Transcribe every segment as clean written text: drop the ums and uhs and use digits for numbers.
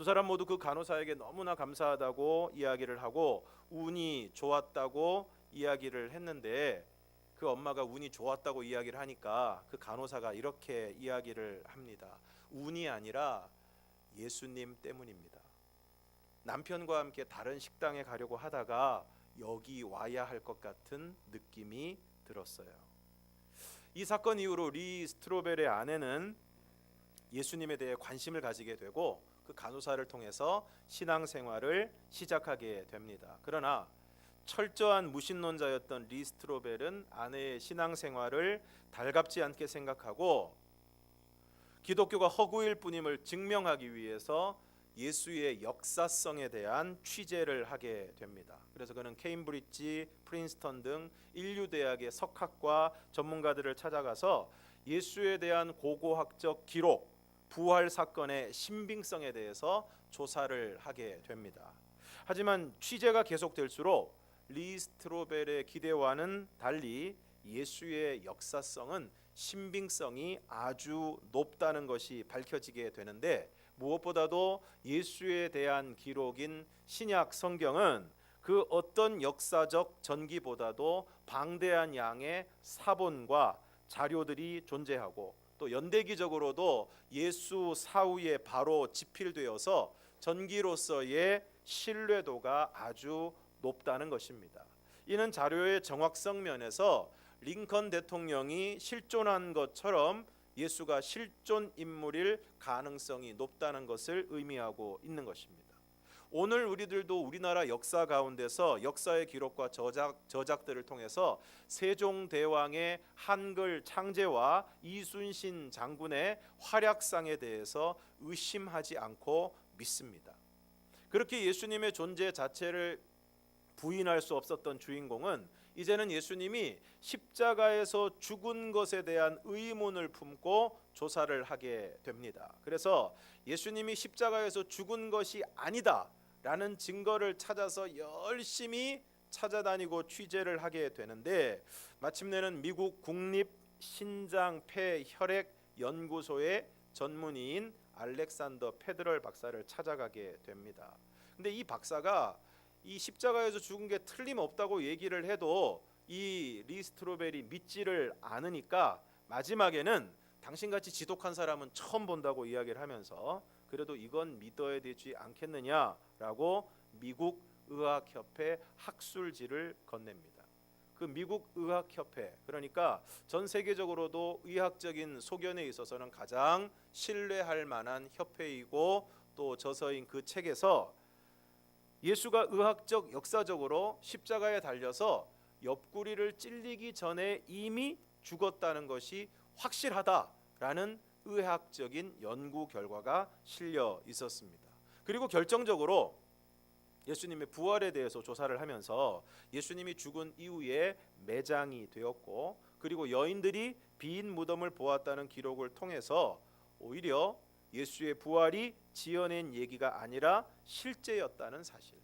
두 사람 모두 그 간호사에게 너무나 감사하다고 이야기를 하고 운이 좋았다고 이야기를 했는데, 그 엄마가 운이 좋았다고 이야기를 하니까 그 간호사가 이렇게 이야기를 합니다. 운이 아니라 예수님 때문입니다. 남편과 함께 다른 식당에 가려고 하다가 여기 와야 할 것 같은 느낌이 들었어요. 이 사건 이후로 리 스트로벨의 아내는 예수님에 대해 관심을 가지게 되고 그 간호사를 통해서 신앙생활을 시작하게 됩니다. 그러나 철저한 무신론자였던 리 스트로벨은 아내의 신앙생활을 달갑지 않게 생각하고 기독교가 허구일 뿐임을 증명하기 위해서 예수의 역사성에 대한 취재를 하게 됩니다. 그래서 그는 케임브리지, 프린스턴 등 인류대학의 석학과 전문가들을 찾아가서 예수에 대한 고고학적 기록, 부활 사건의 신빙성에 대해서 조사를 하게 됩니다. 하지만 취재가 계속될수록 리 스트로벨의 기대와는 달리 예수의 역사성은 신빙성이 아주 높다는 것이 밝혀지게 되는데, 무엇보다도 예수에 대한 기록인 신약 성경은 그 어떤 역사적 전기보다도 방대한 양의 사본과 자료들이 존재하고 또 연대기적으로도 예수 사후에 바로 집필되어서 전기로서의 신뢰도가 아주 높다는 것입니다. 이는 자료의 정확성 면에서 링컨 대통령이 실존한 것처럼 예수가 실존 인물일 가능성이 높다는 것을 의미하고 있는 것입니다. 오늘 우리들도 우리나라 역사 가운데서 역사의 기록과 저작들을 통해서 세종대왕의 한글 창제와 이순신 장군의 활약상에 대해서 의심하지 않고 믿습니다. 그렇게 예수님의 존재 자체를 부인할 수 없었던 주인공은 이제는 예수님이 십자가에서 죽은 것에 대한 의문을 품고 조사를 하게 됩니다. 그래서 예수님이 십자가에서 죽은 것이 아니다라는 증거를 찾아서 열심히 찾아다니고 취재를 하게 되는데, 마침내는 미국 국립신장폐혈액연구소의 전문의인 알렉산더 페드럴 박사를 찾아가게 됩니다. 근데 이 박사가 이 십자가에서 죽은 게 틀림없다고 얘기를 해도 이 리 스트로벨이 믿지를 않으니까 마지막에는 당신같이 지독한 사람은 처음 본다고 이야기를 하면서 그래도 이건 믿어야 되지 않겠느냐라고 미국 의학협회 학술지를 건넵니다. 그 미국 의학협회, 그러니까 전 세계적으로도 의학적인 소견에 있어서는 가장 신뢰할 만한 협회이고 또 저서인 그 책에서 예수가 의학적 역사적으로 십자가에 달려서 옆구리를 찔리기 전에 이미 죽었다는 것이 확실하다라는 의학적인 연구 결과가 실려 있었습니다. 그리고 결정적으로 예수님의 부활에 대해서 조사를 하면서 예수님이 죽은 이후에 매장이 되었고, 그리고 여인들이 빈 무덤을 보았다는 기록을 통해서 오히려 예수의 부활이 지어낸 얘기가 아니라 실제였다는 사실.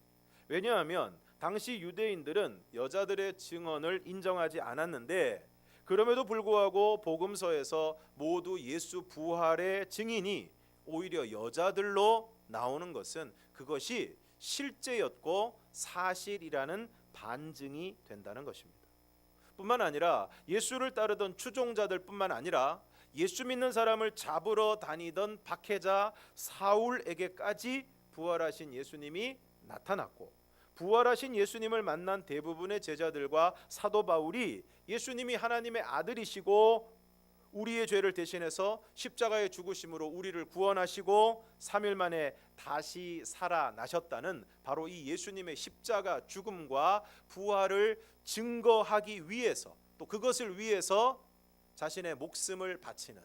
왜냐하면 당시 유대인들은 여자들의 증언을 인정하지 않았는데, 그럼에도 불구하고 복음서에서 모두 예수 부활의 증인이 오히려 여자들로 나오는 것은 그것이 실제였고 사실이라는 반증이 된다는 것입니다. 뿐만 아니라 예수를 따르던 추종자들 뿐만 아니라 예수 믿는 사람을 잡으러 다니던 박해자 사울에게까지 부활하신 예수님이 나타났고, 부활하신 예수님을 만난 대부분의 제자들과 사도 바울이 예수님이 하나님의 아들이시고 우리의 죄를 대신해서 십자가의 죽으심으로 우리를 구원하시고 3일 만에 다시 살아나셨다는 바로 이 예수님의 십자가 죽음과 부활을 증거하기 위해서, 또 그것을 위해서 자신의 목숨을 바치는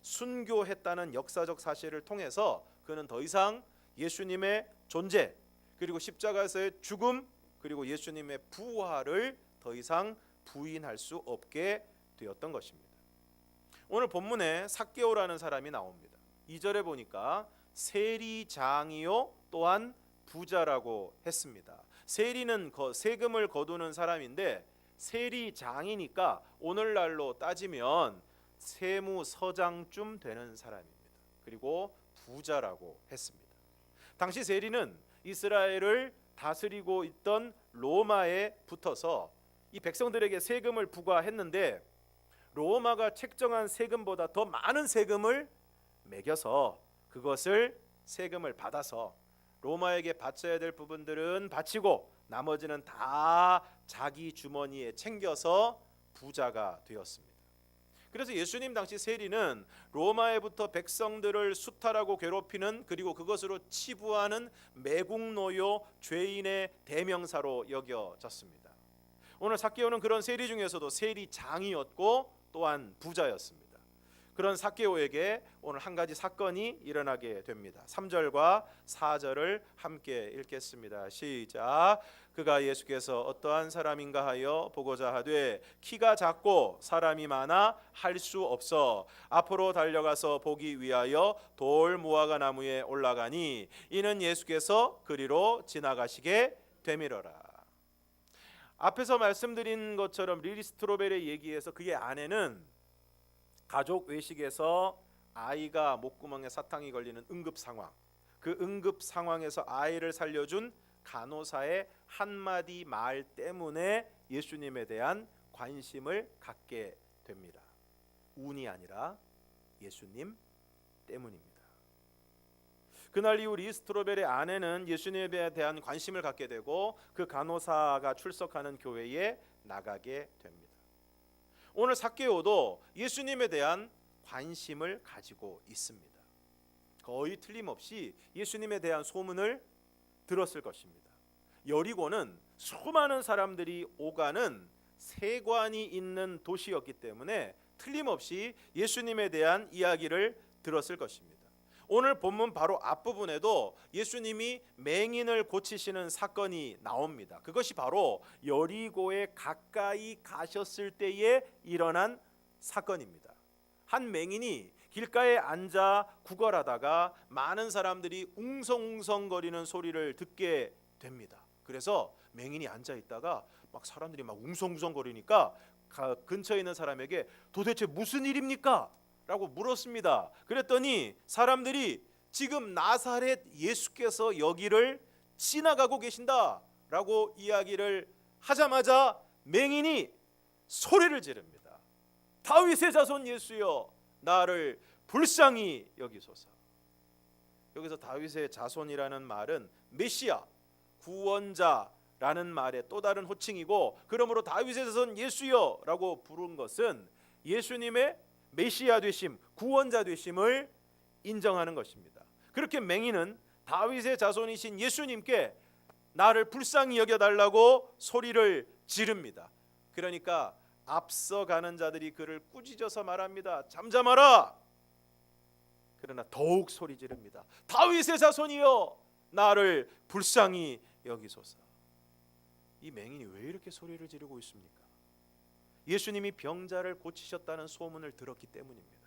순교했다는 역사적 사실을 통해서 그는 더 이상 예수님의 존재, 그리고 십자가에서의 죽음, 그리고 예수님의 부활을 더 이상 부인할 수 없게 되었던 것입니다. 오늘 본문에 삭개오라는 사람이 나옵니다. 2절에 보니까 세리장이요 또한 부자라고 했습니다. 세리는 세금을 거두는 사람인데 세리장이니까 오늘날로 따지면 세무서장쯤 되는 사람입니다. 그리고 부자라고 했습니다. 당시 세리는 이스라엘을 다스리고 있던 로마에 붙어서 이 백성들에게 세금을 부과했는데 로마가 책정한 세금보다 더 많은 세금을 매겨서 그것을 세금을 받아서 로마에게 바쳐야 될 부분들은 바치고 나머지는 다 자기 주머니에 챙겨서 부자가 되었습니다. 그래서 예수님 당시 세리는 로마에부터 백성들을 수탈하고 괴롭히는 그리고 그것으로 치부하는 매국노요 죄인의 대명사로 여겨졌습니다. 오늘 삭개오는 그런 세리 중에서도 세리장이었고 또한 부자였습니다. 그런 삭개오에게 오늘 한 가지 사건이 일어나게 됩니다. 3절과 4절을 함께 읽겠습니다. 시작. 그가 예수께서 어떠한 사람인가 하여 보고자 하되 키가 작고 사람이 많아 할 수 없어 앞으로 달려가서 보기 위하여 돌 무화과 나무에 올라가니 이는 예수께서 그리로 지나가시게 되미러라. 앞에서 말씀드린 것처럼 리스트로벨의 얘기에서 그의 아내는 가족 외식에서 아이가 목구멍에 사탕이 걸리는 응급 상황, 그 응급 상황에서 아이를 살려준 간호사의 한마디 말 때문에 예수님에 대한 관심을 갖게 됩니다. 운이 아니라 예수님 때문입니다. 그날 이후 리스트로벨의 아내는 예수님에 대한 관심을 갖게 되고 그 간호사가 출석하는 교회에 나가게 됩니다. 오늘 삭개오도 예수님에 대한 관심을 가지고 있습니다. 거의 틀림없이 예수님에 대한 소문을 들었을 것입니다. 여리고는 수많은 사람들이 오가는 세관이 있는 도시였기 때문에 틀림없이 예수님에 대한 이야기를 들었을 것입니다. 오늘 본문 바로 앞부분에도 예수님이 맹인을 고치시는 사건이 나옵니다. 그것이 바로 여리고에 가까이 가셨을 때에 일어난 사건입니다. 한 맹인이 길가에 앉아 구걸하다가 많은 사람들이 웅성웅성거리는 소리를 듣게 됩니다. 그래서 맹인이 앉아 있다가 막 사람들이 막 웅성웅성거리니까 근처에 있는 사람에게 도대체 무슨 일입니까? 라고 물었습니다. 그랬더니 사람들이 지금 나사렛 예수께서 여기를 지나가고 계신다 라고 이야기를 하자마자 맹인이 소리를 지릅니다. 다윗의 자손 예수여 나를 불쌍히 여기소서. 여기서 다윗의 자손이라는 말은 메시아 구원자라는 말의 또 다른 호칭이고, 그러므로 다윗의 자손 예수여 라고 부른 것은 예수님의 메시아 되심, 구원자 되심을 인정하는 것입니다. 그렇게 맹인은 다윗의 자손이신 예수님께 나를 불쌍히 여겨달라고 소리를 지릅니다. 그러니까 앞서가는 자들이 그를 꾸짖어서 말합니다. 잠잠하라. 그러나 더욱 소리 지릅니다. 다윗의 자손이여 나를 불쌍히 여기소서. 이 맹인이 왜 이렇게 소리를 지르고 있습니까? 예수님이 병자를 고치셨다는 소문을 들었기 때문입니다.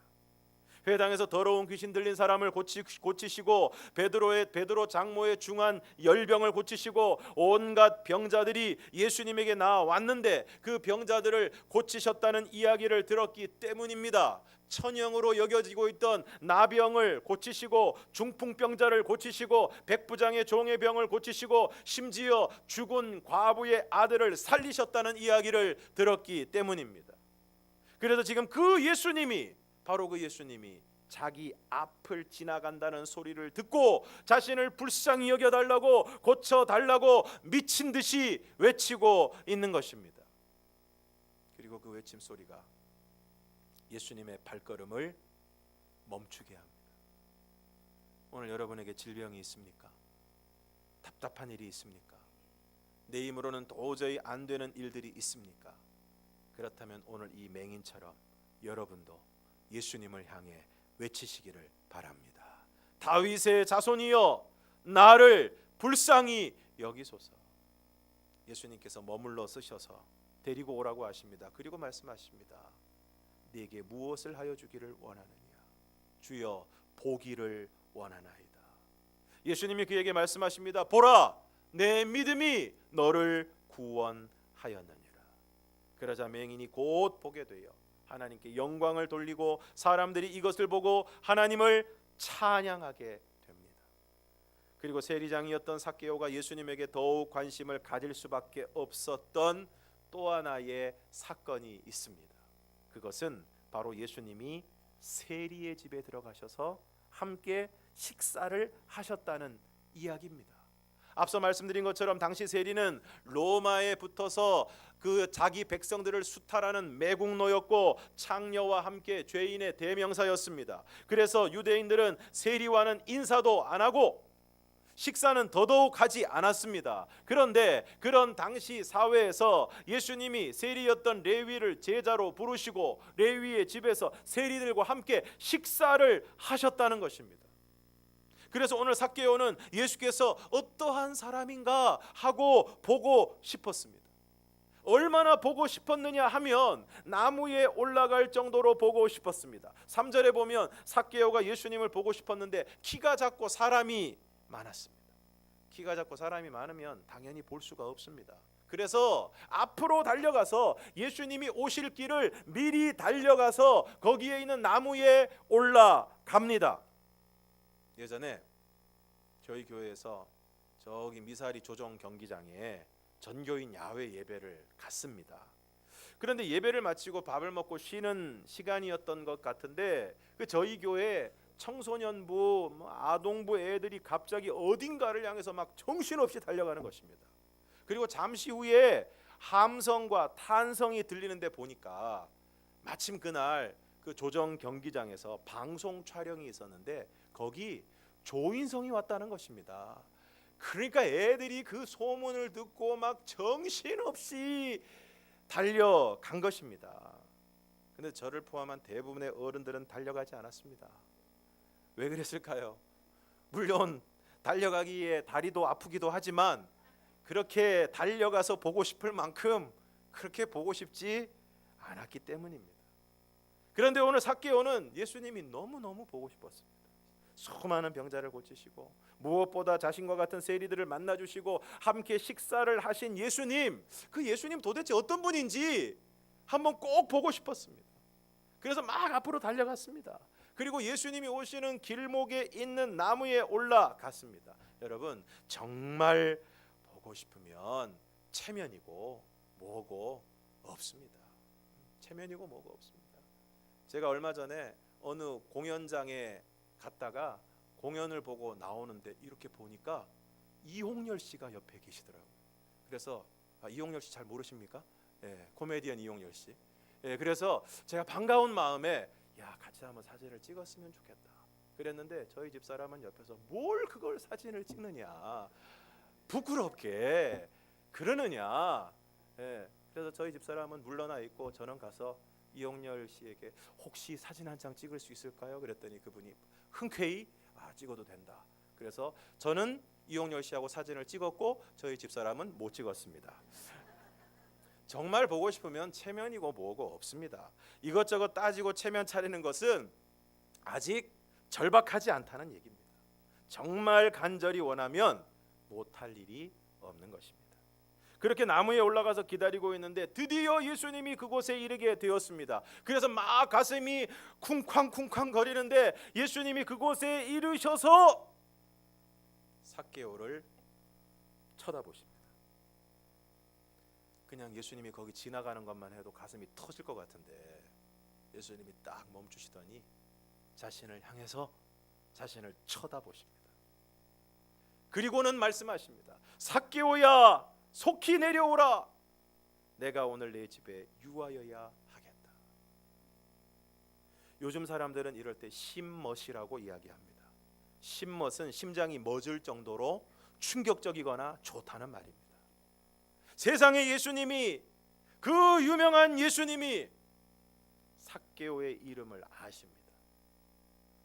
회당에서 더러운 귀신 들린 사람을 고치시고 베드로 장모의 중한 열병을 고치시고 온갖 병자들이 예수님에게 나왔는데 그 병자들을 고치셨다는 이야기를 들었기 때문입니다. 천형으로 여겨지고 있던 나병을 고치시고 중풍병자를 고치시고 백부장의 종의 병을 고치시고 심지어 죽은 과부의 아들을 살리셨다는 이야기를 들었기 때문입니다. 그래서 지금 그 예수님이 바로 그 예수님이 자기 앞을 지나간다는 소리를 듣고 자신을 불쌍히 여겨달라고 고쳐달라고 미친 듯이 외치고 있는 것입니다. 그리고 그 외침 소리가 예수님의 발걸음을 멈추게 합니다. 오늘 여러분에게 질병이 있습니까? 답답한 일이 있습니까? 내 힘으로는 도저히 안 되는 일들이 있습니까? 그렇다면 오늘 이 맹인처럼 여러분도 예수님을 향해 외치시기를 바랍니다. 다윗의 자손이여 나를 불쌍히 여기소서. 예수님께서 머물러 쓰셔서 데리고 오라고 하십니다. 그리고 말씀하십니다. 네게 무엇을 하여 주기를 원하느냐? 주여 보기를 원하나이다. 예수님이 그에게 말씀하십니다. 보라 내 믿음이 너를 구원하였느니라. 그러자 맹인이 곧 보게 되어 하나님께 영광을 돌리고 사람들이 이것을 보고 하나님을 찬양하게 됩니다. 그리고 세리장이었던 삭개오가 예수님에게 더욱 관심을 가질 수밖에 없었던 또 하나의 사건이 있습니다. 그것은 바로 예수님이 세리의 집에 들어가셔서 함께 식사를 하셨다는 이야기입니다. 앞서 말씀드린 것처럼 당시 세리는 로마에 붙어서 그 자기 백성들을 수탈하는 매국노였고 창녀와 함께 죄인의 대명사였습니다. 그래서 유대인들은 세리와는 인사도 안 하고 식사는 더더욱 하지 않았습니다. 그런데 그런 당시 사회에서 예수님이 세리였던 레위를 제자로 부르시고 레위의 집에서 세리들과 함께 식사를 하셨다는 것입니다. 그래서 오늘 삭개오는 예수께서 어떠한 사람인가 하고 보고 싶었습니다. 얼마나 보고 싶었느냐 하면 나무에 올라갈 정도로 보고 싶었습니다. 3절에 보면 삭개오가 예수님을 보고 싶었는데 키가 작고 사람이 많았습니다. 키가 작고 사람이 많으면 당연히 볼 수가 없습니다. 그래서 앞으로 달려가서 예수님이 오실 길을 미리 달려가서 거기에 있는 나무에 올라갑니다. 예전에 저희 교회에서 저기 미사리 조정 경기장에 전교인 야외 예배를 갔습니다. 그런데 예배를 마치고 밥을 먹고 쉬는 시간이었던 것 같은데 그 저희 교회 청소년부, 아동부 애들이 갑자기 어딘가를 향해서 막 정신없이 달려가는 것입니다. 그리고 잠시 후에 함성과 탄성이 들리는데 보니까 마침 그날 그 조정 경기장에서 방송 촬영이 있었는데 거기 조인성이 왔다는 것입니다. 그러니까 애들이 그 소문을 듣고 막 정신없이 달려간 것입니다. 근데 저를 포함한 대부분의 어른들은 달려가지 않았습니다. 왜 그랬을까요? 물론 달려가기에 다리도 아프기도 하지만 그렇게 달려가서 보고 싶을 만큼 그렇게 보고 싶지 않았기 때문입니다. 그런데 오늘 삭개오는 예수님이 너무너무 보고 싶었습니다. 수많은 병자를 고치시고 무엇보다 자신과 같은 세리들을 만나주시고 함께 식사를 하신 예수님, 그 예수님 도대체 어떤 분인지 한번 꼭 보고 싶었습니다. 그래서 막 앞으로 달려갔습니다. 그리고 예수님이 오시는 길목에 있는 나무에 올라갔습니다. 여러분, 정말 보고 싶으면 체면이고 뭐고 없습니다. 체면이고 뭐고 없습니다. 제가 얼마 전에 어느 공연장에 갔다가 공연을 보고 나오는데 이렇게 보니까 이홍렬 씨가 옆에 계시더라고요. 그래서 이홍렬 씨 잘 모르십니까? 코미디언 이홍렬 씨. 그래서 제가 반가운 마음에 같이 한번 사진을 찍었으면 좋겠다 그랬는데 저희 집사람은 옆에서 뭘 그걸 사진을 찍느냐, 부끄럽게 그러느냐. 그래서 저희 집사람은 물러나 있고 저는 가서 이홍렬 씨에게 혹시 사진 한 장 찍을 수 있을까요? 그랬더니 그분이 흔쾌히 찍어도 된다. 그래서 저는 이홍렬 씨하고 사진을 찍었고 저희 집사람은 못 찍었습니다. 정말 보고 싶으면 체면이고 뭐고 없습니다. 이것저것 따지고 체면 차리는 것은 아직 절박하지 않다는 얘기입니다. 정말 간절히 원하면 못할 일이 없는 것입니다. 그렇게 나무에 올라가서 기다리고 있는데 드디어 예수님이 그곳에 이르게 되었습니다. 그래서 막 가슴이 쿵쾅쿵쾅 거리는데 예수님이 그곳에 이르셔서 삭개오를 쳐다보십니다. 그냥 예수님이 거기 지나가는 것만 해도 가슴이 터질 것 같은데 예수님이 딱 멈추시더니 자신을 향해서 자신을 쳐다보십니다. 그리고는 말씀하십니다. 삭개오야, 속히 내려오라. 내가 오늘 내 집에 유하여야 하겠다. 요즘 사람들은 이럴 때 심멋이라고 이야기합니다. 심멋은 심장이 멎을 정도로 충격적이거나 좋다는 말입니다. 세상에 예수님이, 그 유명한 예수님이 삭개오의 이름을 아십니다.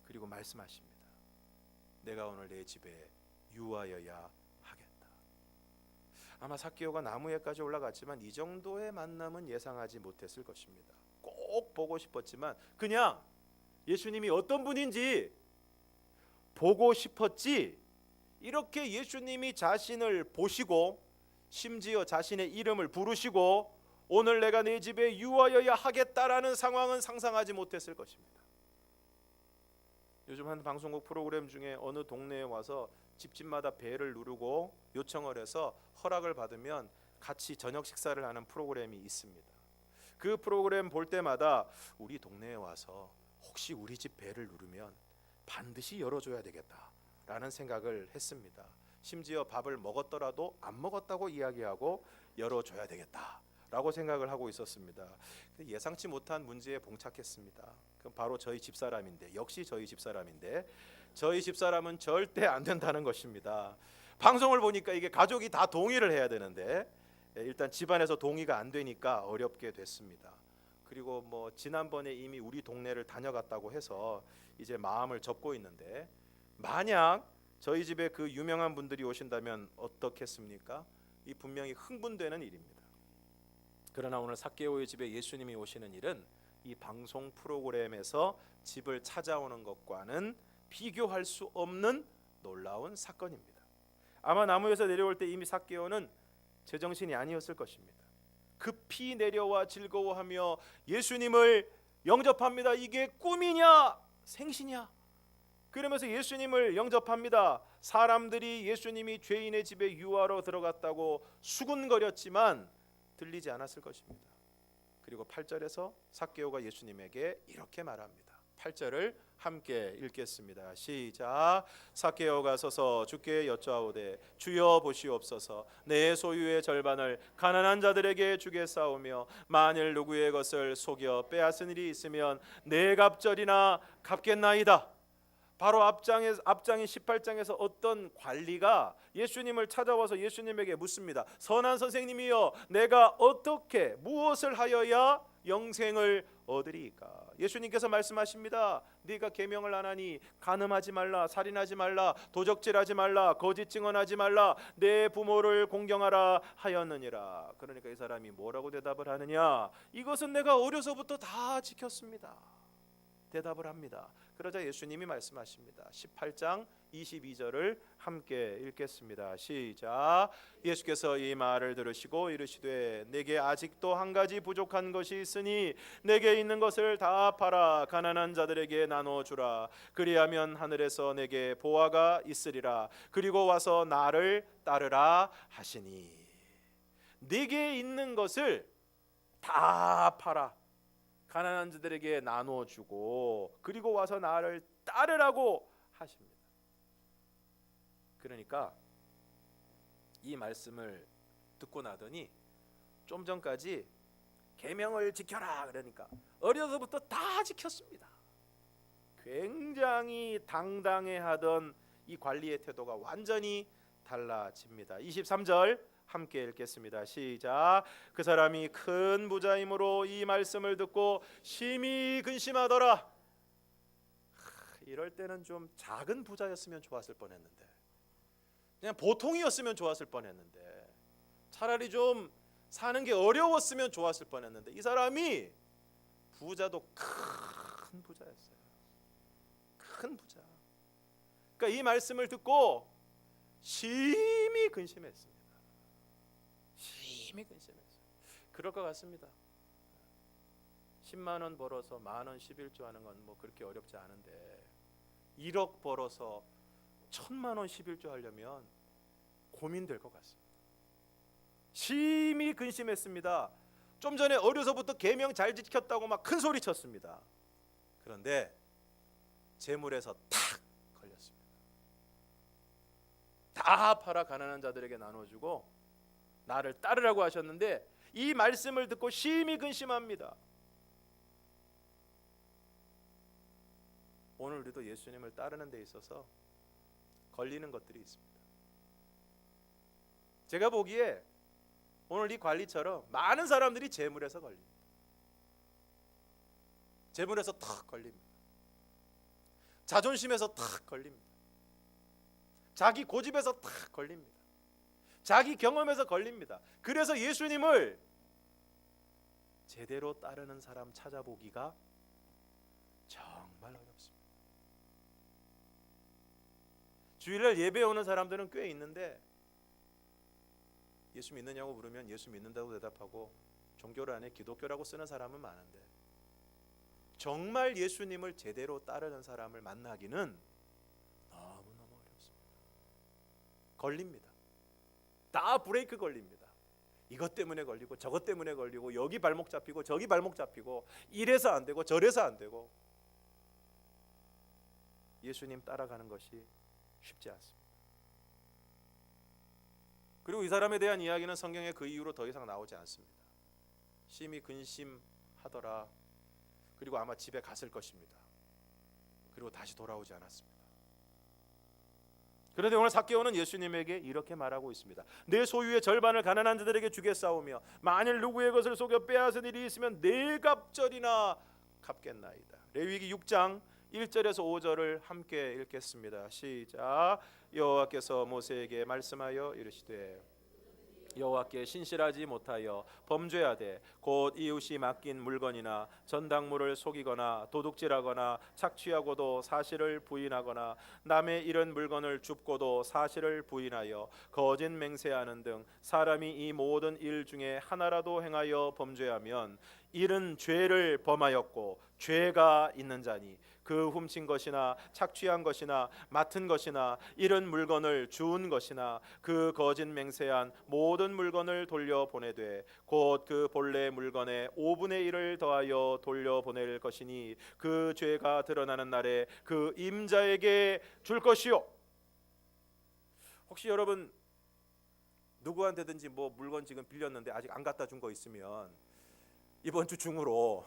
그리고 말씀하십니다. 내가 오늘 내 집에 유하여야 하겠다. 아마 삭개오가 나무에까지 올라갔지만 이 정도의 만남은 예상하지 못했을 것입니다. 꼭 보고 싶었지만 그냥 예수님이 어떤 분인지 보고 싶었지, 이렇게 예수님이 자신을 보시고 심지어 자신의 이름을 부르시고 오늘 내가 내 집에 유하여야 하겠다라는 상황은 상상하지 못했을 것입니다. 요즘 한 방송국 프로그램 중에 어느 동네에 와서 집집마다 배를 누르고 요청을 해서 허락을 받으면 같이 저녁 식사를 하는 프로그램이 있습니다. 그 프로그램 볼 때마다 우리 동네에 와서 혹시 우리 집 배를 누르면 반드시 열어줘야 되겠다라는 생각을 했습니다. 심지어 밥을 먹었더라도 안 먹었다고 이야기하고 열어줘야 되겠다라고 생각을 하고 있었습니다. 예상치 못한 문제에 봉착했습니다. 그럼 바로 저희 집사람인데, 역시 저희 집사람인데, 저희 집사람은 절대 안 된다는 것입니다. 방송을 보니까 이게 가족이 다 동의를 해야 되는데 일단 집안에서 동의가 안 되니까 어렵게 됐습니다. 그리고 뭐 지난번에 이미 우리 동네를 다녀갔다고 해서 이제 마음을 접고 있는데, 만약 저희 집에 그 유명한 분들이 오신다면 어떻겠습니까? 이 분명히 흥분되는 일입니다. 그러나 오늘 삭개오의 집에 예수님이 오시는 일은 이 방송 프로그램에서 집을 찾아오는 것과는 비교할 수 없는 놀라운 사건입니다. 아마 나무에서 내려올 때 이미 삭개오는 제정신이 아니었을 것입니다. 급히 내려와 즐거워하며 예수님을 영접합니다. 이게 꿈이냐 생시냐? 그러면서 예수님을 영접합니다. 사람들이 예수님이 죄인의 집에 유하러 들어갔다고 수군거렸지만 들리지 않았을 것입니다. 그리고 8절에서 삭개오가 예수님에게 이렇게 말합니다. 8절을 함께 읽겠습니다. 시작. 삭개오가 서서 주께 여쭈아오되 주여 보시옵소서, 내 소유의 절반을 가난한 자들에게 주겠사오며 만일 누구의 것을 속여 빼앗은 일이 있으면 네 갑절이나 갚겠나이다. 바로 앞장인 18장에서 어떤 관리가 예수님을 찾아와서 예수님에게 묻습니다. 선한 선생님이여, 내가 어떻게 무엇을 하여야 영생을 얻으리이까? 예수님께서 말씀하십니다. 네가 계명을 안 하니 간음하지 말라, 살인하지 말라, 도적질하지 말라, 거짓 증언하지 말라, 내 부모를 공경하라 하였느니라. 그러니까 이 사람이 뭐라고 대답을 하느냐? 이것은 내가 어려서부터 다 지켰습니다. 대답을 합니다. 그러자 예수님이 말씀하십니다. 18장 22절을 함께 읽겠습니다. 시작. 예수께서 이 말을 들으시고 이르시되 내게 아직도 한 가지 부족한 것이 있으니 내게 있는 것을 다 팔아 가난한 자들에게 나눠주라. 그리하면 하늘에서 내게 보화가 있으리라. 그리고 와서 나를 따르라 하시니. 내게 있는 것을 다 팔아 가난한 자들에게 나눠주고 그리고 와서 나를 따르라고 하십니다. 그러니까 이 말씀을 듣고 나더니 좀 전까지 계명을 지켜라 그러니까 어려서부터 다 지켰습니다. 굉장히 당당해하던 이 관리의 태도가 완전히 달라집니다. 23절 함께 읽겠습니다. 시작. 그 사람이 큰 부자이므로 이 말씀을 듣고 심히 근심하더라. 이럴 때는 좀 작은 부자였으면 좋았을 뻔했는데, 그냥 보통이었으면 좋았을 뻔했는데, 차라리 좀 사는 게 어려웠으면 좋았을 뻔했는데, 이 사람이 부자도 큰 부자였어요. 큰 부자. 그러니까 이 말씀을 듣고 심히 근심했습니다. 심히 근심했어요. 그럴 것 같습니다. 10만 원 벌어서 만 원 11조 하는 건 뭐 그렇게 어렵지 않은데 1억 벌어서 1000만 원 11조 하려면 고민될 것 같습니다. 심히 근심했습니다. 좀 전에 어려서부터 계명 잘 지켰다고 막 큰 소리 쳤습니다. 그런데 재물에서 탁 걸렸습니다. 다 팔아 가난한 자들에게 나눠주고 나를 따르라고 하셨는데 이 말씀을 듣고 심히 근심합니다. 오늘 우리도 예수님을 따르는 데 있어서 걸리는 것들이 있습니다. 제가 보기에 오늘 이 관리처럼 많은 사람들이 재물에서 걸립니다. 재물에서 탁 걸립니다. 자존심에서 탁 걸립니다. 자기 고집에서 탁 걸립니다. 자기 경험에서 걸립니다. 그래서 예수님을 제대로 따르는 사람 찾아보기가 정말 어렵습니다. 주일날 예배 오는 사람들은 꽤 있는데 예수 믿느냐고 물으면 예수 믿는다고 대답하고 종교를 안 해 기독교라고 쓰는 사람은 많은데 정말 예수님을 제대로 따르는 사람을 만나기는 너무너무 어렵습니다. 걸립니다. 다 브레이크 걸립니다. 이것 때문에 걸리고 저것 때문에 걸리고 여기 발목 잡히고 저기 발목 잡히고 이래서 안 되고 저래서 안 되고 예수님 따라가는 것이 쉽지 않습니다. 그리고 이 사람에 대한 이야기는 성경에 그 이후로 더 이상 나오지 않습니다. 심히 근심하더라. 그리고 아마 집에 갔을 것입니다. 그리고 다시 돌아오지 않았습니다. 그런데 오늘 삭개오는 예수님에게 이렇게 말하고 있습니다. 내 소유의 절반을 가난한 자들에게 주겠사오며 만일 누구의 것을 속여 빼앗은 일이 있으면 네 갑절이나 갚겠나이다. 레위기 6장 1절에서 5절을 함께 읽겠습니다. 시작. 여호와께서 모세에게 말씀하여 이르시되 여호와께 신실하지 못하여 범죄하되 곧 이웃이 맡긴 물건이나 전당물을 속이거나 도둑질하거나 착취하고도 사실을 부인하거나 남의 이런 물건을 줍고도 사실을 부인하여 거짓 맹세하는 등 사람이 이 모든 일 중에 하나라도 행하여 범죄하면 이는 죄를 범하였고 죄가 있는 자니 그 훔친 것이나 착취한 것이나 맡은 것이나 이런 물건을 주운 것이나 그 거짓 맹세한 모든 물건을 돌려보내되 곧 그 본래 물건의 5분의 1을 더하여 돌려보낼 것이니 그 죄가 드러나는 날에 그 임자에게 줄 것이요. 혹시 여러분 누구한테든지 뭐 물건 지금 빌렸는데 아직 안 갖다 준 거 있으면 이번 주 중으로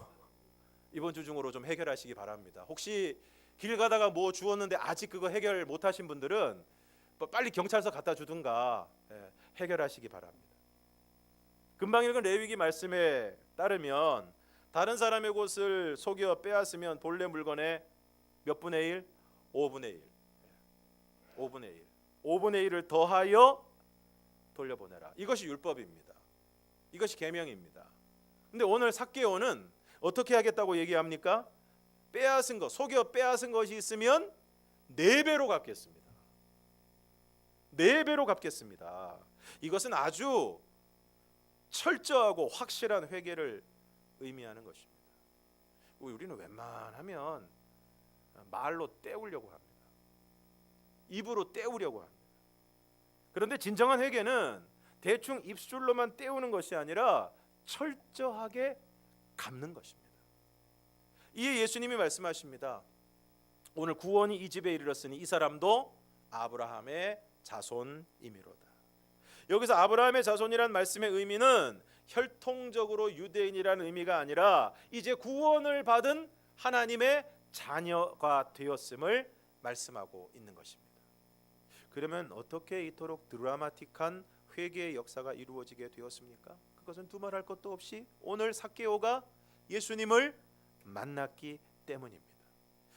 좀 해결하시기 바랍니다. 혹시 길 가다가 뭐 주웠는데 아직 그거 해결 못하신 분들은 빨리 경찰서 갖다 주든가 해결하시기 바랍니다. 금방 읽은 레위기 말씀에 따르면 다른 사람의 곳을 속여 빼앗으면 본래 물건의 몇 분의 1? 5분의 1. 5분의 1. 5분의 1을 더하여 돌려보내라. 이것이 율법입니다. 이것이 계명입니다. 근데 오늘 삭개오는 어떻게 하겠다고 얘기합니까? 빼앗은 것, 속여 빼앗은 것이 있으면 4배로 갚겠습니다. 4배로 갚겠습니다. 이것은 아주 철저하고 확실한 회개를 의미하는 것입니다. 우리는 웬만하면 말로 때우려고 합니다. 입으로 때우려고 합니다. 그런데 진정한 회개는 대충 입술로만 때우는 것이 아니라 철저하게 갚는 것입니다. 이에 예수님이 말씀하십니다. 오늘 구원이 이 집에 이르렀으니 이 사람도 아브라함의 자손이미로다. 여기서 아브라함의 자손이란 말씀의 의미는 혈통적으로 유대인이라는 의미가 아니라 이제 구원을 받은 하나님의 자녀가 되었음을 말씀하고 있는 것입니다. 그러면 어떻게 이토록 드라마틱한 회개의 역사가 이루어지게 되었습니까? 그것은 두말할 것도 없이 오늘 삭개오가 예수님을 만났기 때문입니다.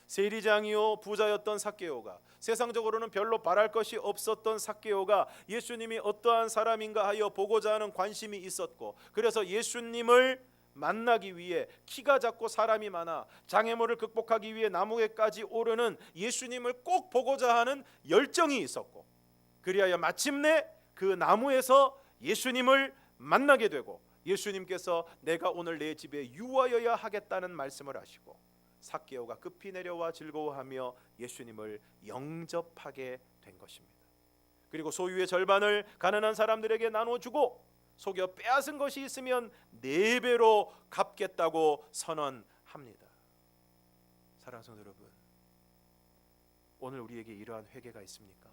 세리장이요 부자였던 삭개오가, 세상적으로는 별로 바랄 것이 없었던 삭개오가 예수님이 어떠한 사람인가 하여 보고자 하는 관심이 있었고, 그래서 예수님을 만나기 위해 키가 작고 사람이 많아 장애물을 극복하기 위해 나무에까지 오르는 예수님을 꼭 보고자 하는 열정이 있었고, 그리하여 마침내 그 나무에서 예수님을 만나게 되고 예수님께서 내가 오늘 내 집에 유하여야 하겠다는 말씀을 하시고 삭개오가 급히 내려와 즐거워하며 예수님을 영접하게 된 것입니다. 그리고 소유의 절반을 가난한 사람들에게 나눠주고 속여 빼앗은 것이 있으면 4배로 갚겠다고 선언합니다. 사랑하는 성도 여러분, 오늘 우리에게 이러한 회개가 있습니까?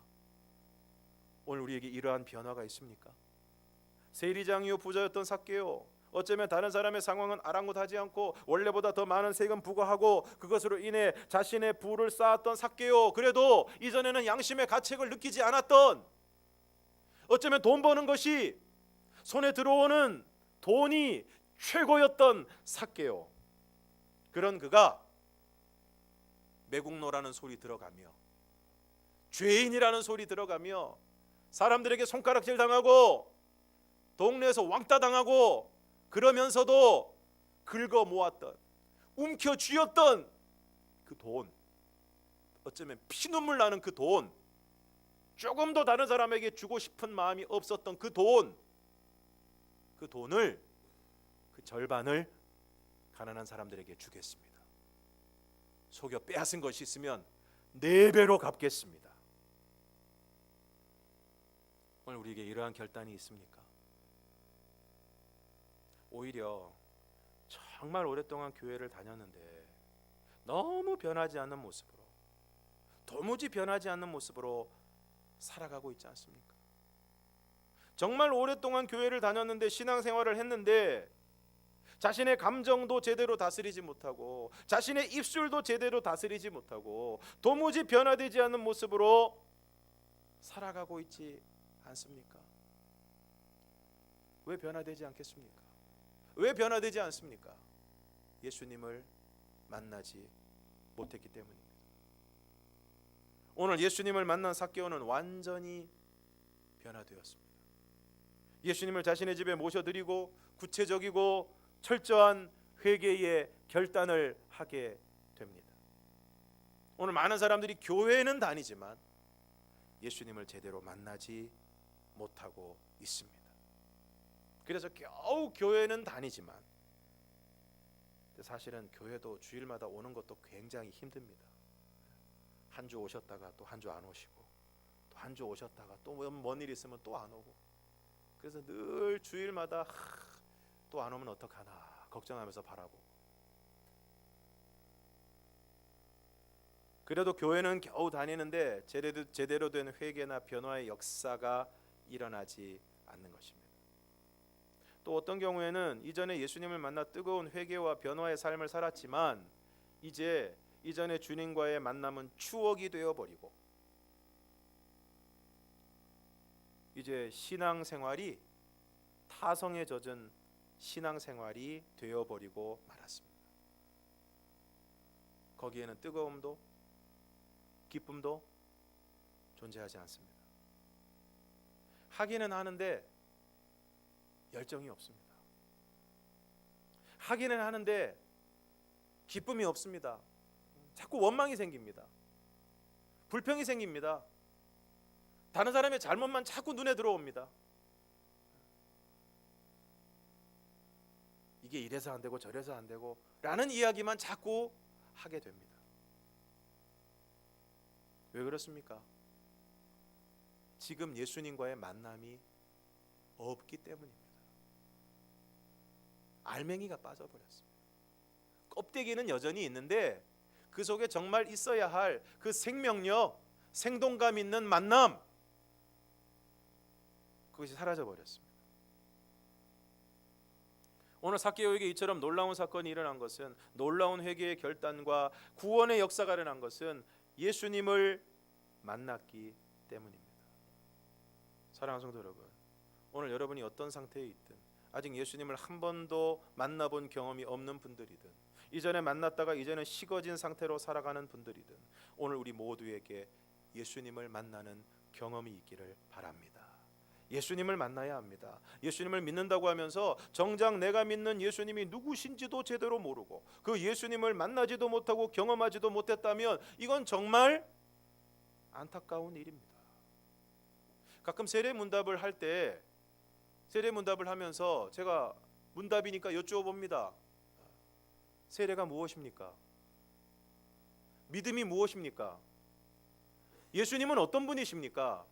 오늘 우리에게 이러한 변화가 있습니까? 세리장이요 부자였던 삭개오, 어쩌면 다른 사람의 상황은 아랑곳하지 않고 원래보다 더 많은 세금 부과하고 그것으로 인해 자신의 부를 쌓았던 삭개오, 그래도 이전에는 양심의 가책을 느끼지 않았던, 어쩌면 돈 버는 것이, 손에 들어오는 돈이 최고였던 삭개오, 그런 그가 매국노라는 소리 들어가며 죄인이라는 소리 들어가며 사람들에게 손가락질 당하고 동네에서 왕따 당하고 그러면서도 긁어 모았던, 움켜 쥐었던 그 돈, 어쩌면 피눈물 나는 그 돈, 조금 더 다른 사람에게 주고 싶은 마음이 없었던 그 돈, 그 돈을, 그 절반을 가난한 사람들에게 주겠습니다. 속여 빼앗은 것이 있으면 4배로 갚겠습니다. 오늘 우리에게 이러한 결단이 있습니까? 오히려 정말 오랫동안 교회를 다녔는데 너무 변하지 않는 모습으로, 도무지 변하지 않는 모습으로 살아가고 있지 않습니까? 정말 오랫동안 교회를 다녔는데, 신앙생활을 했는데 자신의 감정도 제대로 다스리지 못하고 자신의 입술도 제대로 다스리지 못하고 도무지 변화되지 않는 모습으로 살아가고 있지 않습니까? 왜 변화되지 않겠습니까? 왜 변화되지 않습니까? 예수님을 만나지 못했기 때문입니다. 오늘 예수님을 만난 삭개오는 완전히 변화되었습니다. 예수님을 자신의 집에 모셔드리고 구체적이고 철저한 회개의 결단을 하게 됩니다. 오늘 많은 사람들이 교회는 다니지만 예수님을 제대로 만나지 못하고 있습니다. 그래서 겨우 교회는 다니지만 사실은 교회도 주일마다 오는 것도 굉장히 힘듭니다. 한 주 오셨다가 또 한 주 안 오시고, 또 한 주 오셨다가 또 뭔 일 있으면 또 안 오고, 그래서 늘 주일마다 또 안 오면 어떡하나 걱정하면서 바라보고, 그래도 교회는 겨우 다니는데 제대로 된 회개나 변화의 역사가 일어나지 않는 것입니다. 또 어떤 경우에는 이전에 예수님을 만나 뜨거운 회개와 변화의 삶을 살았지만 이제 이전에 주님과의 만남은 추억이 되어버리고 이제 신앙생활이 타성에 젖은 신앙생활이 되어버리고 말았습니다. 거기에는 뜨거움도 기쁨도 존재하지 않습니다. 하기는 하는데 열정이 없습니다. 하기는 하는데 기쁨이 없습니다. 자꾸 원망이 생깁니다. 불평이 생깁니다. 다른 사람의 잘못만 자꾸 눈에 들어옵니다. 이게 이래서 안 되고 저래서 안 되고 라는 이야기만 자꾸 하게 됩니다. 왜 그렇습니까? 지금 예수님과의 만남이 없기 때문입니다. 알맹이가 빠져버렸습니다. 껍데기는 여전히 있는데 그 속에 정말 있어야 할 그 생명력, 생동감 있는 만남, 그것이 사라져버렸습니다. 오늘 삭개오에게 이처럼 놀라운 사건이 일어난 것은, 놀라운 회개의 결단과 구원의 역사가 일어난 것은 예수님을 만났기 때문입니다. 사랑하는 성도 여러분, 오늘 여러분이 어떤 상태에 있든, 아직 예수님을 한 번도 만나본 경험이 없는 분들이든, 이전에 만났다가 이제는 식어진 상태로 살아가는 분들이든, 오늘 우리 모두에게 예수님을 만나는 경험이 있기를 바랍니다. 예수님을 만나야 합니다. 예수님을 믿는다고 하면서 정작 내가 믿는 예수님이 누구신지도 제대로 모르고 그 예수님을 만나지도 못하고 경험하지도 못했다면 이건 정말 안타까운 일입니다. 가끔 세례 문답을 할 때, 세례 문답을 하면서 제가 문답이니까 여쭈어봅니다. 세례가 무엇입니까? 믿음이 무엇입니까? 예수님은 어떤 분이십니까?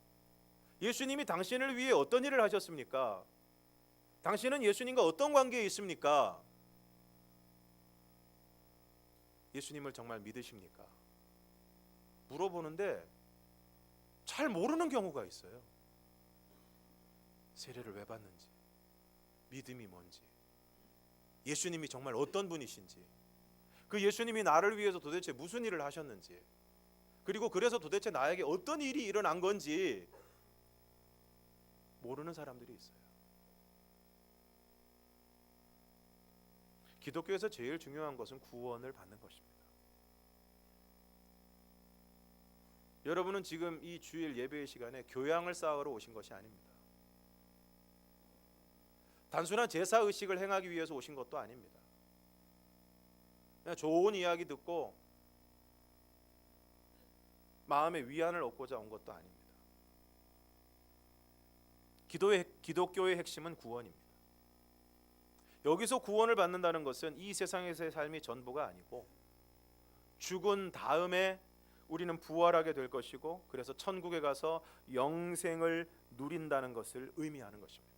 예수님이 당신을 위해 어떤 일을 하셨습니까? 당신은 예수님과 어떤 관계에 있습니까? 예수님을 정말 믿으십니까? 물어보는데 잘 모르는 경우가 있어요. 세례를 왜 받는지, 믿음이 뭔지, 예수님이 정말 어떤 분이신지, 그 예수님이 나를 위해서 도대체 무슨 일을 하셨는지, 그리고 그래서 도대체 나에게 어떤 일이 일어난 건지 모르는 사람들이 있어요. 기독교에서 제일 중요한 것은 구원을 받는 것입니다. 여러분은 지금 이 주일 예배의 시간에 교양을 쌓으러 오신 것이 아닙니다. 단순한 제사 의식을 행하기 위해서 오신 것도 아닙니다. 그냥 좋은 이야기 듣고 마음의 위안을 얻고자 온 것도 아닙니다. 기독교의 핵심은 구원입니다. 여기서 구원을 받는다는 것은 이 세상에서의 삶이 전부가 아니고 죽은 다음에 우리는 부활하게 될 것이고, 그래서 천국에 가서 영생을 누린다는 것을 의미하는 것입니다.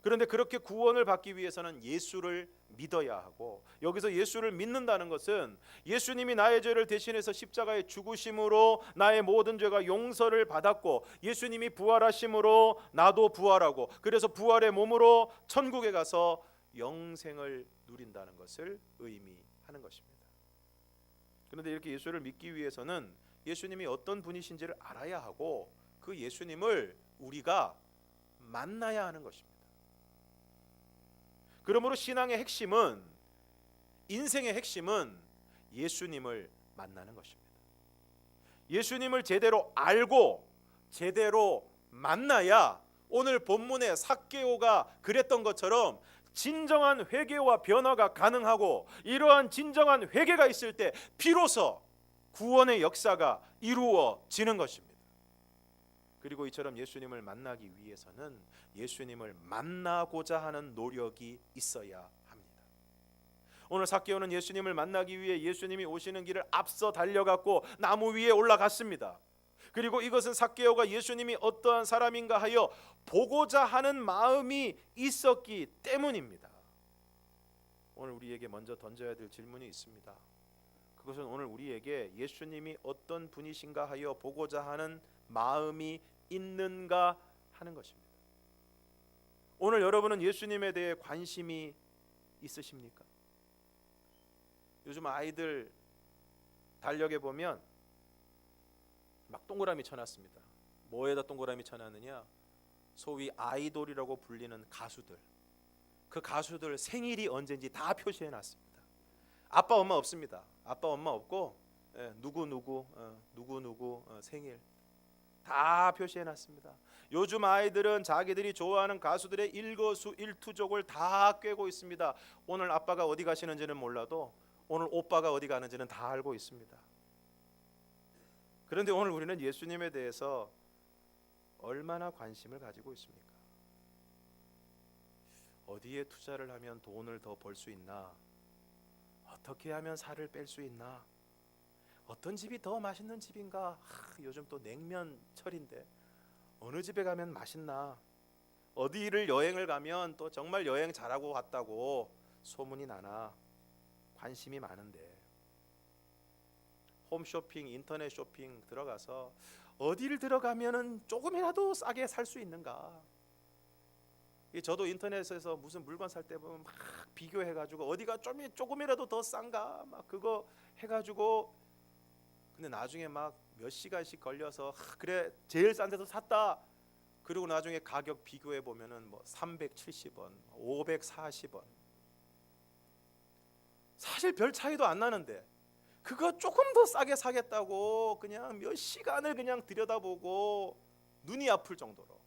그런데 그렇게 구원을 받기 위해서는 예수를 믿어야 하고, 여기서 예수를 믿는다는 것은 예수님이 나의 죄를 대신해서 십자가에 죽으심으로 나의 모든 죄가 용서를 받았고, 예수님이 부활하심으로 나도 부활하고, 그래서 부활의 몸으로 천국에 가서 영생을 누린다는 것을 의미하는 것입니다. 그런데 이렇게 예수를 믿기 위해서는 예수님이 어떤 분이신지를 알아야 하고, 그 예수님을 우리가 만나야 하는 것입니다. 그러므로 신앙의 핵심은, 인생의 핵심은 예수님을 만나는 것입니다. 예수님을 제대로 알고 제대로 만나야 오늘 본문의 삭개오가 그랬던 것처럼 진정한 회개와 변화가 가능하고, 이러한 진정한 회개가 있을 때 비로소 구원의 역사가 이루어지는 것입니다. 그리고 이처럼 예수님을 만나기 위해서는 예수님을 만나고자 하는 노력이 있어야 합니다. 오늘 삭개오는 예수님을 만나기 위해 예수님이 오시는 길을 앞서 달려갔고 나무 위에 올라갔습니다. 그리고 이것은 삭개오가 예수님이 어떠한 사람인가 하여 보고자 하는 마음이 있었기 때문입니다. 오늘 우리에게 먼저 던져야 될 질문이 있습니다. 그것은 오늘 우리에게 예수님이 어떤 분이신가 하여 보고자 하는 마음이 있는가 하는 것입니다. 오늘 여러분은 예수님에 대해 관심이 있으십니까? 요즘 아이들 달력에 보면 막 동그라미 쳐놨습니다. 뭐에다 동그라미 쳐놨느냐? 소위 아이돌이라고 불리는 가수들, 그 가수들 생일이 언제인지 다 표시해놨습니다. 아빠 엄마 없습니다. 아빠 엄마 없고 누구 생일 다 표시해놨습니다. 요즘 아이들은 자기들이 좋아하는 가수들의 일거수일투족을 다 꿰고 있습니다. 오늘 아빠가 어디 가시는지는 몰라도 오늘 오빠가 어디 가는지는 다 알고 있습니다. 그런데 오늘 우리는 예수님에 대해서 얼마나 관심을 가지고 있습니까? 어디에 투자를 하면 돈을 더 벌 수 있나? 어떻게 하면 살을 뺄 수 있나? 어떤 집이 더 맛있는 집인가? 요즘 또 냉면철인데 어느 집에 가면 맛있나? 어디를 여행을 가면 또 정말 여행 잘하고 왔다고 소문이 나나? 관심이 많은데 홈쇼핑, 인터넷 쇼핑 들어가서 어디를 들어가면은 조금이라도 싸게 살 수 있는가? 저도 인터넷에서 무슨 물건 살 때 보면 막 비교해가지고 어디가 조금이라도 더 싼가? 막 그거 해가지고, 근데 나중에 막 몇 시간씩 걸려서 그래 제일 싼 데서 샀다. 그리고 나중에 가격 비교해 보면은 뭐 370원, 540원. 사실 별 차이도 안 나는데 그거 조금 더 싸게 사겠다고 그냥 몇 시간을 그냥 들여다보고 눈이 아플 정도로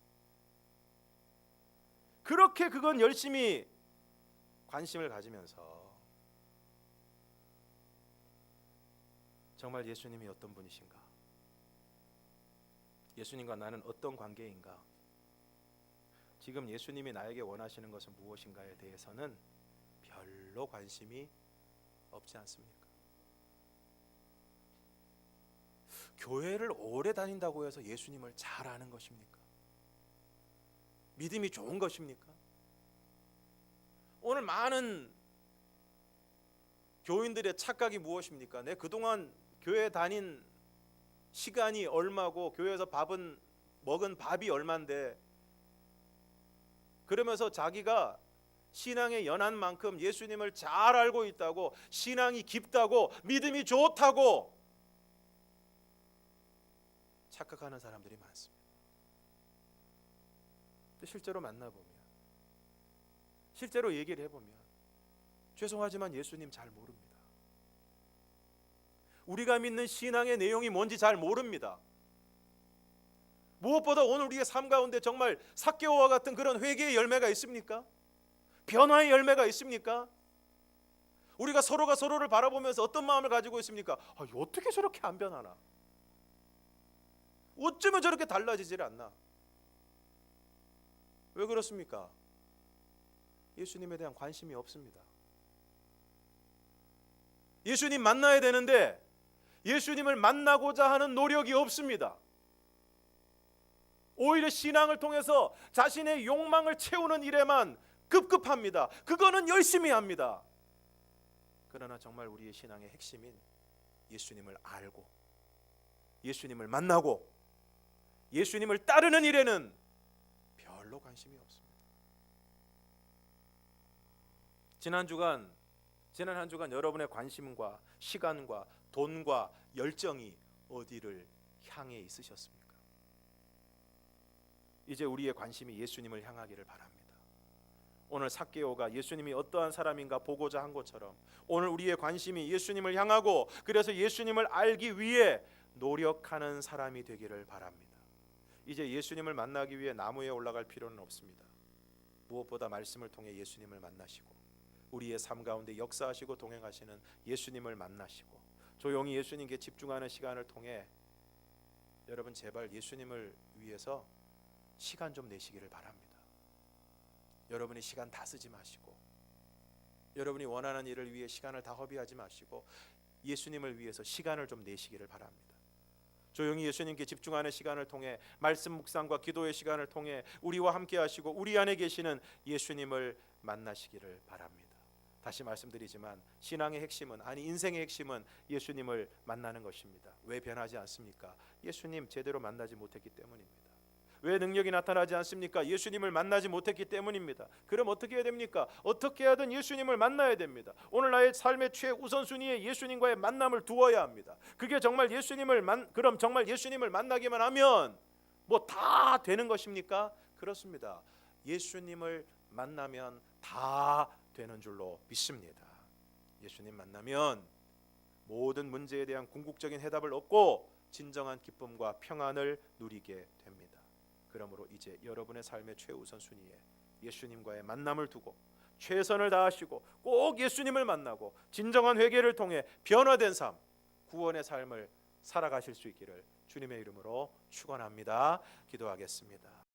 그렇게 그건 열심히 관심을 가지면서 정말 예수님이 어떤 분이신가? 예수님과 나는 어떤 관계인가? 지금 예수님이 나에게 원하시는 것은 무엇인가에 대해서는 별로 관심이 없지 않습니까? 교회를 오래 다닌다고 해서 예수님을 잘 아는 것입니까? 믿음이 좋은 것입니까? 오늘 많은 교인들의 착각이 무엇입니까? 내 그동안 교회 다닌 시간이 얼마고 교회에서 먹은 밥이 얼만데, 그러면서 자기가 신앙에 연한 만큼 예수님을 잘 알고 있다고, 신앙이 깊다고, 믿음이 좋다고 착각하는 사람들이 많습니다. 실제로 만나보면, 실제로 얘기를 해보면 죄송하지만 예수님 잘 모릅니다. 우리가 믿는 신앙의 내용이 뭔지 잘 모릅니다. 무엇보다 오늘 우리의 삶 가운데 정말 삭개오와 같은 그런 회개의 열매가 있습니까? 변화의 열매가 있습니까? 우리가 서로가 서로를 바라보면서 어떤 마음을 가지고 있습니까? 어떻게 저렇게 안 변하나? 어쩌면 저렇게 달라지질 않나? 왜 그렇습니까? 예수님에 대한 관심이 없습니다. 예수님 만나야 되는데 예수님을 만나고자 하는 노력이 없습니다. 오히려 신앙을 통해서 자신의 욕망을 채우는 일에만 급급합니다. 그거는 열심히 합니다. 그러나 정말 우리의 신앙의 핵심인 예수님을 알고 예수님을 만나고 예수님을 따르는 일에는 별로 관심이 없습니다. 지난 한 주간 여러분의 관심과 시간과 돈과 열정이 어디를 향해 있으셨습니까? 이제 우리의 관심이 예수님을 향하기를 바랍니다. 오늘 삭개오가 예수님이 어떠한 사람인가 보고자 한 것처럼 오늘 우리의 관심이 예수님을 향하고 그래서 예수님을 알기 위해 노력하는 사람이 되기를 바랍니다. 이제 예수님을 만나기 위해 나무에 올라갈 필요는 없습니다. 무엇보다 말씀을 통해 예수님을 만나시고 우리의 삶 가운데 역사하시고 동행하시는 예수님을 만나시고 조용히 예수님께 집중하는 시간을 통해 여러분 제발 예수님을 위해서 시간 좀 내시기를 바랍니다. 여러분이 시간 다 쓰지 마시고 여러분이 원하는 일을 위해 시간을 다 허비하지 마시고 예수님을 위해서 시간을 좀 내시기를 바랍니다. 조용히 예수님께 집중하는 시간을 통해 말씀 묵상과 기도의 시간을 통해 우리와 함께 하시고 우리 안에 계시는 예수님을 만나시기를 바랍니다. 다시 말씀드리지만 신앙의 핵심은 아니 인생의 핵심은 예수님을 만나는 것입니다. 왜 변하지 않습니까? 예수님 제대로 만나지 못했기 때문입니다. 왜 능력이 나타나지 않습니까? 예수님을 만나지 못했기 때문입니다. 그럼 어떻게 해야 됩니까? 어떻게 하든 예수님을 만나야 됩니다. 오늘 나의 삶의 최우선순위에 예수님과의 만남을 두어야 합니다. 그게 정말 그럼 정말 예수님을 만나기만 하면 뭐 다 되는 것입니까? 그렇습니다. 예수님을 만나면 다 되는 줄로 믿습니다. 예수님 만나면 모든 문제에 대한 궁극적인 해답을 얻고 진정한 기쁨과 평안을 누리게 됩니다. 그러므로 이제 여러분의 삶의 최우선 순위에 예수님과의 만남을 두고 최선을 다하시고 꼭 예수님을 만나고 진정한 회개를 통해 변화된 삶, 구원의 삶을 살아가실 수 있기를 주님의 이름으로 축원합니다. 기도하겠습니다.